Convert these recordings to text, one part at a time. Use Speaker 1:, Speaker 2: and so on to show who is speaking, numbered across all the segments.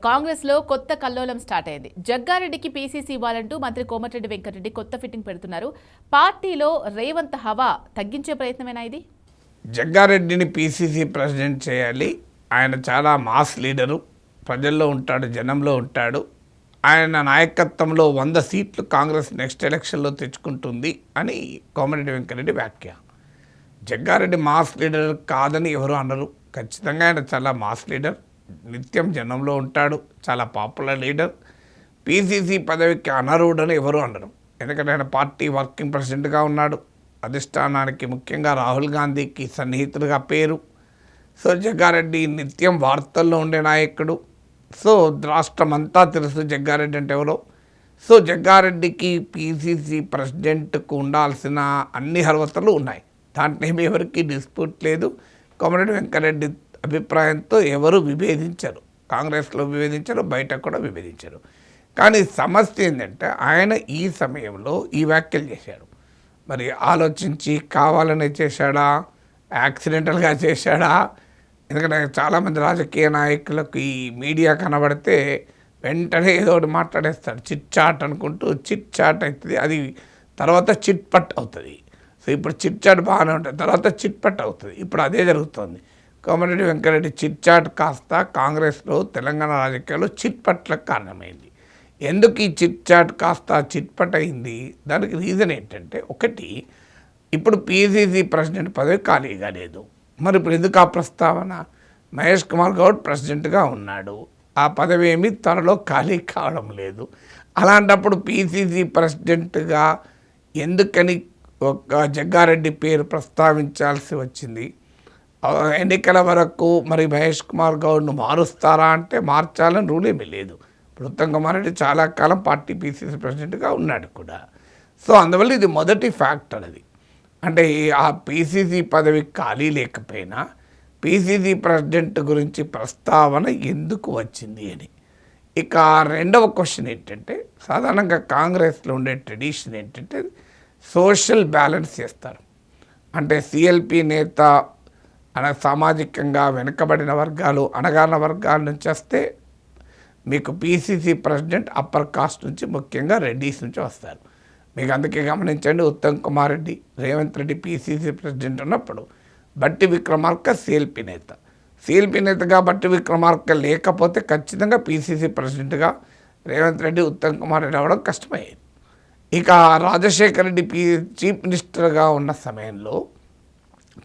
Speaker 1: కాంగ్రెస్లో కొత్త కల్లోలం స్టార్ట్ అయింది. జగ్గారెడ్డికి పీసీసీ ఇవ్వాలంటూ మంత్రి కోమటిరెడ్డి వెంకటరెడ్డి కొత్త ఫిట్టింగ్ పెడుతున్నారు. పార్టీలో రేవంత్ హవా తగ్గించే ప్రయత్నమేనా ఇది?
Speaker 2: జగ్గారెడ్డిని పీసీసీ ప్రెసిడెంట్ చేయాలి. ఆయన చాలా మాస్ లీడరు, ప్రజల్లో ఉంటాడు, జనంలో ఉంటాడు. ఆయన నాయకత్వంలో 100 సీట్లు కాంగ్రెస్ నెక్స్ట్ ఎలక్షన్లో తెచ్చుకుంటుంది అని కోమటిరెడ్డి వెంకటరెడ్డి వ్యాఖ్య. జగ్గారెడ్డి మాస్ లీడర్ కాదని ఎవరు అనరు. ఖచ్చితంగా ఆయన చాలా మాస్ లీడర్, నిత్యం జనంలో ఉంటాడు, చాలా పాపులర్ లీడర్. పీసీసీ పదవికి అనర్హుడని ఎవరు అనరు. ఎందుకంటే ఆయన పార్టీ వర్కింగ్ ప్రెసిడెంట్గా ఉన్నాడు. అధిష్టానానికి ముఖ్యంగా రాహుల్ గాంధీకి సన్నిహితుడిగా పేరు. సో జగ్గారెడ్డి నిత్యం వార్తల్లో ఉండే నాయకుడు. సో రాష్ట్రం అంతా తెలుసు జగ్గారెడ్డి అంటే ఎవరో. సో జగ్గారెడ్డికి పీసీసీ ప్రెసిడెంట్కు ఉండాల్సిన అన్ని అర్హతలు ఉన్నాయి. దాంట్లో ఏమి ఎవరికి డిస్ప్యూట్ లేదు. కోమటిరెడ్డి వెంకటరెడ్డి అభిప్రాయంతో ఎవరు విభేదించరు. కాంగ్రెస్లో విభేదించరు, బయట కూడా విభేదించరు. కానీ సమస్య ఏంటంటే ఆయన ఈ సమయంలో ఈ వ్యాఖ్యలు చేశాడు. మరి ఆలోచించి కావాలని చేశాడా, యాక్సిడెంటల్గా చేశాడా? ఎందుకంటే చాలామంది రాజకీయ నాయకులకు ఈ మీడియా కనబడితే వెంటనే ఏదో ఒకటి మాట్లాడేస్తాడు. చిట్ చాట్ అనుకుంటూ చిట్ చాట్ అవుతుంది, అది తర్వాత చిట్ పట్ అవుతుంది. సో ఇప్పుడు చిట్ చాట్ బాగానే ఉంటుంది, తర్వాత చిట్ పట్ అవుతుంది. ఇప్పుడు అదే జరుగుతుంది. కోమటిరెడ్డి వెంకటరెడ్డి చిట్ చాట్ కాస్త కాంగ్రెస్లో తెలంగాణ రాజకీయాల్లో చిట్ పట్లకు కారణమైంది. ఎందుకు ఈ చిట్ చాట్ కాస్త చిట్ పట్ అయింది? దానికి రీజన్ ఏంటంటే, ఒకటి, ఇప్పుడు పీసీసీ ప్రెసిడెంట్ పదవి ఖాళీగా లేదు. మరి ఇప్పుడు ఎందుకు ఆ ప్రస్తావన? మహేష్ కుమార్ గౌడ్ ప్రెసిడెంట్గా ఉన్నాడు, ఆ పదవి ఏమీ త్వరలో ఖాళీ కావడం లేదు. అలాంటప్పుడు పీసీసీ ప్రెసిడెంట్గా ఎందుకని ఒక జగ్గారెడ్డి పేరు ప్రస్తావించాల్సి వచ్చింది? ఎన్నికల వరకు మరి మహేష్ కుమార్ గౌడ్ను మారుస్తారా అంటే మార్చాలని రూల్ ఏమీ లేదు. ఇప్పుడు ఉత్తమ్ కుమార్ రెడ్డి చాలా కాలం పార్టీ పీసీసీ ప్రెసిడెంట్గా ఉన్నాడు కూడా. సో అందువల్ల ఇది మొదటి ఫ్యాక్టర్. అది అంటే ఆ పీసీసీ పదవి ఖాళీ లేకపోయినా పీసీసీ ప్రెసిడెంట్ గురించి ప్రస్తావన ఎందుకు వచ్చింది అని. ఇక రెండవ క్వశ్చన్ ఏంటంటే, సాధారణంగా కాంగ్రెస్లో ఉండే ట్రెడిషన్ ఏంటంటే సోషల్ బ్యాలెన్స్ చేస్తారు. అంటే సిఎల్పి నేత సామాజికంగా వెనుకబడిన వర్గాలు, అణగారిన వర్గాల నుంచి వస్తే మీకు పీసీసీ ప్రెసిడెంట్ అప్పర్ కాస్ట్ నుంచి, ముఖ్యంగా రెడ్డిస్ నుంచి వస్తారు. మీకు అందుకే గమనించండి, ఉత్తమ్ కుమార్ రెడ్డి, రేవంత్ రెడ్డి పీసీసీ ప్రెసిడెంట్ ఉన్నప్పుడు బట్టి విక్రమార్క సిఎల్పి నేత. సిఎల్పి నేతగా బట్టి విక్రమార్క లేకపోతే ఖచ్చితంగా పీసీసీ ప్రెసిడెంట్గా రేవంత్ రెడ్డి, ఉత్తమ్ కుమార్ రెడ్డి అవ్వడం కష్టమయ్యేది. ఇక రాజశేఖర్ రెడ్డి చీఫ్ మినిస్టర్గా ఉన్న సమయంలో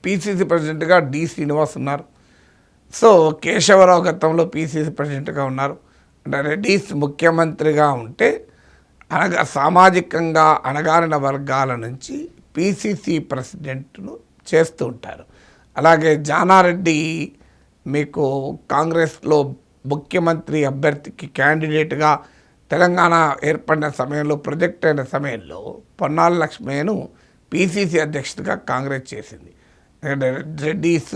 Speaker 2: పీసీసీ ప్రెసిడెంట్గా డి శ్రీనివాస్ ఉన్నారు. సో కేశవరావు గతంలో పీసీసీ ప్రెసిడెంట్గా ఉన్నారు. అంటే రెడ్డిస్ ముఖ్యమంత్రిగా ఉంటే సామాజికంగా అణగారిన వర్గాల నుంచి పీసీసీ ప్రెసిడెంట్ను చేస్తూ ఉంటారు. అలాగే జానారెడ్డి మీకు కాంగ్రెస్లో ముఖ్యమంత్రి అభ్యర్థికి క్యాండిడేట్గా తెలంగాణ ఏర్పడిన సమయంలో, ప్రొజెక్ట్ అయిన సమయంలో పొన్నాల లక్ష్మయ్యను పీసీసీ అధ్యక్షుడిగా కాంగ్రెస్ చేసింది. రెడ్డిస్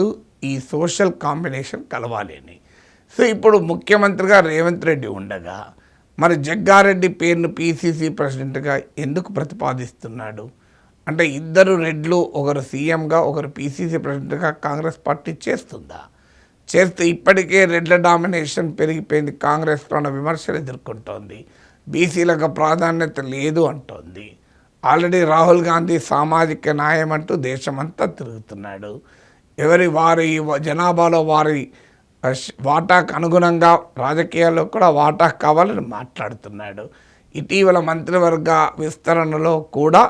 Speaker 2: ఈ సోషల్ కాంబినేషన్ కలవాలి అని. సో ఇప్పుడు ముఖ్యమంత్రిగా రేవంత్ రెడ్డి ఉండగా మరి జగ్గారెడ్డి పేరును పీసీసీ ప్రెసిడెంట్గా ఎందుకు ప్రతిపాదిస్తున్నాడు? అంటే ఇద్దరు రెడ్లు, ఒకరు సీఎంగా, ఒకరు పీసీసీ ప్రెసిడెంట్గా కాంగ్రెస్ పార్టీ చేస్తుందా? చేస్తే ఇప్పటికే రెడ్ల డామినేషన్ పెరిగిపోయింది, కాంగ్రెస్లో ఉన్న విమర్శలు ఎదుర్కొంటోంది, బీసీలకు ప్రాధాన్యత లేదు అంటోంది. ఆల్రెడీ రాహుల్ గాంధీ సామాజిక న్యాయం అంటూ దేశమంతా తిరుగుతున్నాడు. వారి జనాభాలో వారి వాటాకు అనుగుణంగా రాజకీయాల్లో కూడా వాటా కావాలని మాట్లాడుతున్నాడు. ఇటీవల మంత్రివర్గ విస్తరణలో కూడా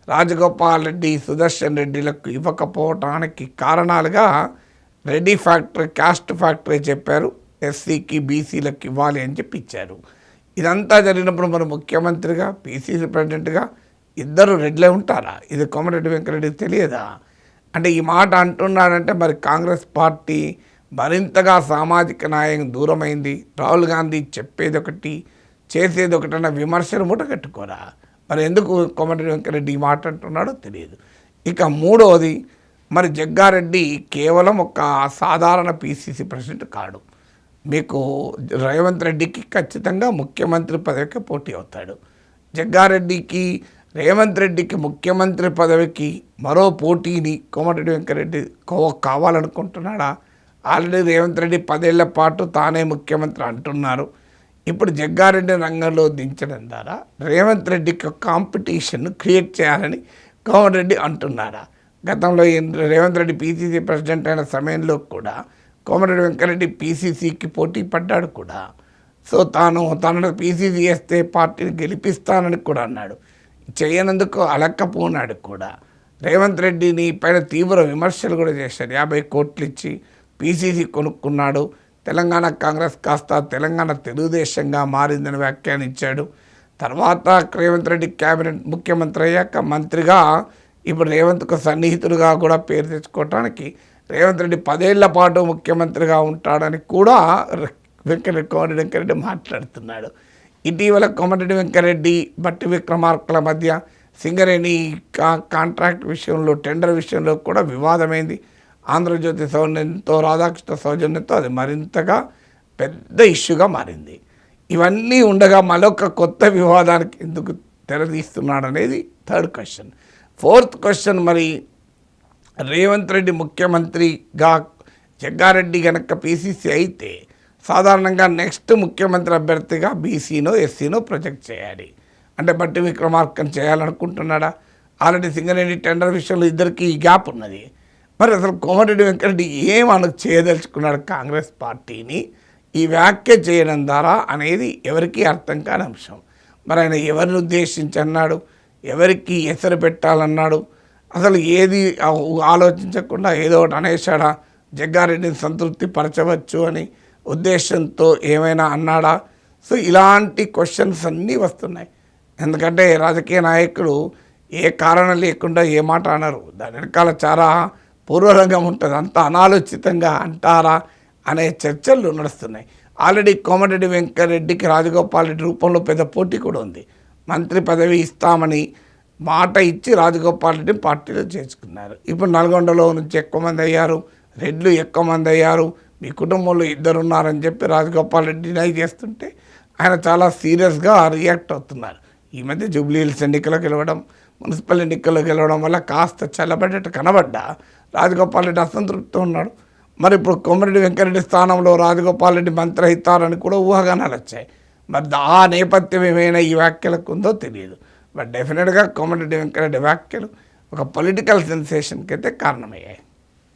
Speaker 2: రాజగోపాల్ రెడ్డి, సుదర్శన్ రెడ్డిలకు ఇవ్వకపోవటానికి కారణాలుగా రెడ్డి ఫ్యాక్టరీ, క్యాస్ట్ ఫ్యాక్టరీ చెప్పారు, ఎస్సీకి బీసీలకు ఇవ్వాలి అని చెప్పి ఇచ్చారు. ఇదంతా జరిగినప్పుడు మరి ముఖ్యమంత్రిగా, పీసీసీ ప్రెసిడెంట్గా ఇద్దరు రెడ్లే ఉంటారా? ఇది కోమటిరెడ్డి వెంకటరెడ్డికి తెలియదా? అంటే ఈ మాట అంటున్నాడంటే మరి కాంగ్రెస్ పార్టీ మరింతగా సామాజిక న్యాయం దూరమైంది, రాహుల్ గాంధీ చెప్పేది ఒకటి చేసేది ఒకటన్న విమర్శలు మూటగట్టుకోరా? మరి ఎందుకు కోమటిరెడ్డి వెంకటరెడ్డి ఈ మాట అంటున్నాడో తెలియదు. ఇక మూడవది, మరి జగ్గారెడ్డి కేవలం ఒక సాధారణ పీసీసీ ప్రెసిడెంట్ కాడు. మీకు రేవంత్ రెడ్డికి ఖచ్చితంగా ముఖ్యమంత్రి పదవికి పోటీ అవుతాడు. జగ్గారెడ్డికి, రేవంత్ రెడ్డికి ముఖ్యమంత్రి పదవికి మరో పోటీని కోమటిరెడ్డి వెంకటరెడ్డి కావాలనుకుంటున్నాడా? ఆల్రెడీ రేవంత్ రెడ్డి 10 ఏళ్ల పాటు తానే ముఖ్యమంత్రి అంటున్నారు. ఇప్పుడు జగ్గారెడ్డి రంగంలో దించడం ద్వారా రేవంత్ రెడ్డికి ఒక కాంపిటీషన్ క్రియేట్ చేయాలని కోమటిరెడ్డి అంటున్నారా? గతంలో రేవంత్ రెడ్డి పీసీసీ ప్రెసిడెంట్ అయిన సమయంలో కూడా కోమటిరెడ్డి వెంకరెడ్డి పీసీసీకి పోటీ పడ్డాడు కూడా. సో తనను పీసీసీ వేస్తే పార్టీని గెలిపిస్తానని కూడా అన్నాడు. చేయనందుకు అలక్కపోనాడు కూడా. రేవంత్ రెడ్డిని పైన తీవ్ర విమర్శలు కూడా చేశారు. 50 కోట్లు ఇచ్చి పీసీసీ కొనుక్కున్నాడు, తెలంగాణ కాంగ్రెస్ కాస్త తెలంగాణ తెలుగుదేశంగా మారిందని వ్యాఖ్యానించాడు. తర్వాత రేవంత్ రెడ్డి క్యాబినెట్ ముఖ్యమంత్రి అయ్యాక మంత్రిగా ఇప్పుడు రేవంత్కు సన్నిహితుడిగా కూడా పేరు తెచ్చుకోవటానికి రేవంత్ రెడ్డి 10 ఏళ్ల పాటు ముఖ్యమంత్రిగా ఉంటాడని కూడా కోమటిరెడ్డి వెంకరెడ్డి మాట్లాడుతున్నాడు. ఇటీవల కోమటిరెడ్డి వెంకరెడ్డి బట్టి విక్రమార్కల మధ్య సింగరేణి కాంట్రాక్ట్ విషయంలో టెండర్ విషయంలో కూడా వివాదమైంది. ఆంధ్రజ్యోతి సౌజన్యంతో రాధాకృష్ణ సౌజన్యంతో అది మరింతగా పెద్ద ఇష్యూగా మారింది. ఇవన్నీ ఉండగా మరొక కొత్త వివాదానికి ఎందుకు తెరదీస్తున్నాడు అనేది 3rd క్వశ్చన్. 4th క్వశ్చన్, మరి రేవంత్ రెడ్డి ముఖ్యమంత్రిగా జగ్గారెడ్డి కనుక పీసీసీ అయితే సాధారణంగా నెక్స్ట్ ముఖ్యమంత్రి అభ్యర్థిగా బీసీనో ఎస్సీనో ప్రొజెక్ట్ చేయాలి. అంటే బట్టి విక్రమార్కను చేయాలనుకుంటున్నాడా? ఆల్రెడీ సింగరేణి టెండర్ విషయంలో ఇద్దరికి ఈ గ్యాప్ ఉన్నది. మరి అసలు కోమటిరెడ్డి వెంకరెడ్డి చేయదలుచుకున్నాడు కాంగ్రెస్ పార్టీని ఈ వ్యాఖ్య చేయడం ద్వారా అనేది ఎవరికీ అర్థం కాని అంశం. మరి ఆయన ఎవరిని ఉద్దేశించి అన్నాడు, ఎవరికి ఎసరు పెట్టాలన్నాడు, అసలు ఏది ఆలోచించకుండా ఏదో ఒకటి అనేసాడా? జగ్గారెడ్డిని సంతృప్తి పరచవచ్చు అని ఉద్దేశంతో ఏమైనా అన్నాడా? సో ఇలాంటి క్వశ్చన్స్ అన్నీ వస్తున్నాయి. ఎందుకంటే రాజకీయ నాయకులు ఏ కారణం లేకుండా ఏ మాట అనరు. దాని వెనకాల చాలా పూర్వరంగం ఉంటుంది. అంత అనాలోచితంగా అంటారా అనే చర్చలు నడుస్తున్నాయి. ఆల్రెడీ కోమటిరెడ్డి వెంకరెడ్డికి రాజగోపాల్ రెడ్డి రూపంలో పెద్ద పోటీ కూడా ఉంది. మంత్రి పదవి ఇస్తామని మాట ఇచ్చి రాజగోపాల్ రెడ్డిని పార్టీలో చేర్చుకున్నారు. ఇప్పుడు నల్గొండలో నుంచి ఎక్కువ మంది అయ్యారు, రెడ్లు ఎక్కువ మంది అయ్యారు, మీ కుటుంబంలో 2 ఉన్నారని చెప్పి రాజగోపాల్ రెడ్డి డినై చేస్తుంటే ఆయన చాలా సీరియస్గా రియాక్ట్ అవుతున్నారు. ఈ మధ్య జూబ్లీ హిల్స్ ఎన్నికలు గెలవడం, మున్సిపల్ ఎన్నికల్లో గెలవడం వల్ల కాస్త చల్లబడ్డట్టు కనబడ్డా రాజగోపాల్ రెడ్డి అసంతృప్తితో ఉన్నాడు. మరి ఇప్పుడు కోమటిరెడ్డి వెంకరెడ్డి స్థానంలో రాజగోపాల్ రెడ్డి మంత్రి అవుతారని కూడా ఊహాగానాలు వచ్చాయి. మరి ఆ నేపథ్యం ఏమైనా ఈ వ్యాఖ్యలకు ఉందో తెలియదు. బట్ డెఫినెట్గా కోమటిరెడ్డి వెంకరెడ్డి వ్యాఖ్యలు ఒక పొలిటికల్ సెన్సేషన్కి అయితే కారణమయ్యాయి.